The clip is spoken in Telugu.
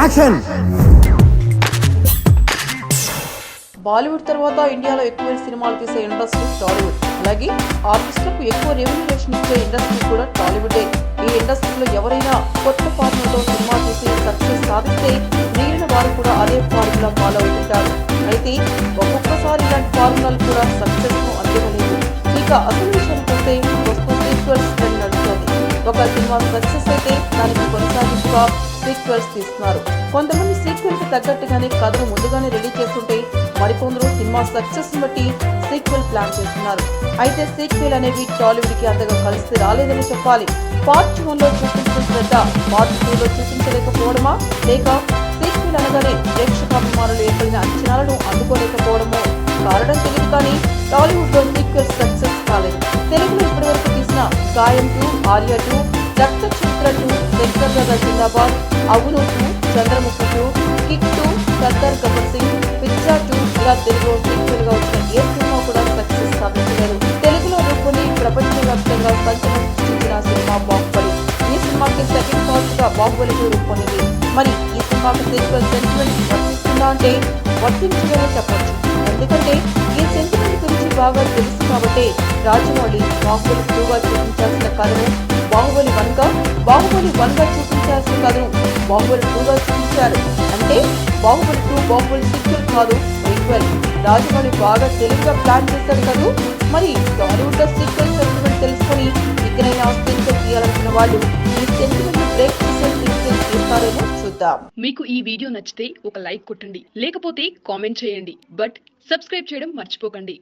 యాక్షన్. బాలీవుడ్ తర్వాత ఇండియాలో ఎక్కువ సినిమాలు తీసే ఇండస్ట్రీ టాలీవుడ్. అలాగే ఆర్టిస్టులకు ఎక్కువ రెమ్యూనరేషన్ ఇచ్చే ఇండస్ట్రీ కూడా టాలీవుడే. ఈ ఇండస్ట్రీలో ఎవరైనా కొత్త ఫార్ములాతో సినిమా తీసి సక్సెస్ సాధిస్తే మిగిలిన వారు కూడా అదే ఫార్ములా ఫాలో అవుతుంటారు. అయితే ఒక్కొక్కసారి ఇలాంటి ఫార్ములాలు కూడా సక్సెస్ ను అందివ్వలేదు. ఇక అసలు విషయానికి వస్తే ప్రస్తుతం సీక్వెల్స్ ట్రెండ్ నడుస్తోంది. ఒక సినిమా సక్సెస్ అయితే దానికి కొనసాగింపుగా సీక్వెల్స్ తీస్తున్నారు. కొంతమంది సీక్వెల్ కి తగ్గట్టుగానే కథను ముందుగానే రెడీ చేస్తుంటే మరికొందరు సినిమా సక్సెస్ ని బట్టి సీక్వెల్ ప్లాన్ చేస్తున్నారు. అయితే సీక్వెల్ అనేవి టాలీవుడ్ కి అంతగా కలిసి రాలేదని చెప్పాలి. పార్ట్ 1 లో చూపించిన శ్రద్ధ పార్ట్ 2 లో చూపించలేకపోవడమా, లేక సీక్వెల్ అనగానే ప్రేక్షకాభిమానులు ఏర్పడిన అంచనాలను అందుకోలేకపోవడమో కారణం తెలియదు. కానీ టాలీవుడ్ లో సీక్వెల్ సక్సెస్ కాలేదు. తెలుగులో ఇప్పటివరకు తీసిన గాయం 2, ఆర్య 2, రక్త చిత్ర 2, శంకర్ దాదా జిందాబాద్, అవును 2, చంద్రముఖి 2, కిక్ 2, సర్దార్ గబ్బర్ సింగ్, పిజ్జా 2 ఇలా తెలుగులో సీక్వెల్ గా వచ్చిన ఏ సినిమా కూడా సక్సెస్ సాధించలేదు. తెలుగులో రూపొంది ప్రపంచవ్యాప్తంగా సంచలనం సృష్టించిన సినిమా బాహుబలి. ఈ సినిమాకి సెకండ్ పార్ట్ గా బాహుబలి 2 రూపొందింది. మరి ఈ సినిమాకి సీక్వెల్ సెంటిమెంట్ వర్తిస్తుందా అంటే వర్తించలేదో చెప్పొచ్చు. ఎందుకంటే ఈ సెంటిమెంట్ గురించి బాగా తెలుసు కాబట్టి రాజమౌళి బాహుబలి 2 గా చూపించాల్సిన కథను బాహుబలి 1 గా, బాహుబలి 1 గా చూపించాల్సిన కథను బాహుబలి 2 గా చూపించారు. అంటే బాహుబలి 2 బాహుబలి సీక్వెల్ కాదు, ప్రీక్వెల్. రాజమౌళి బాగా తెలుగుగా ప్లాన్ చేశారు కదా. మరి టాలీవుడ్ లో సీక్వెల్ సెంటిమెంట్ తెలుసుకొని ఇకనైనా సీక్వెల్ తీయాలనుకున్న వాళ్ళు ఈ సెంటిమెంట్ బ్రేక్ చేసే సీక్వెల్ తీస్తారేమో చూద్దాం. మీకు ఈ వీడియో నచ్చితే ఒక లైక్ కొట్టండి, లేకపోతే కామెంట్ చేయండి. బట్ సబ్స్క్రైబ్ చేయడం మర్చిపోకండి.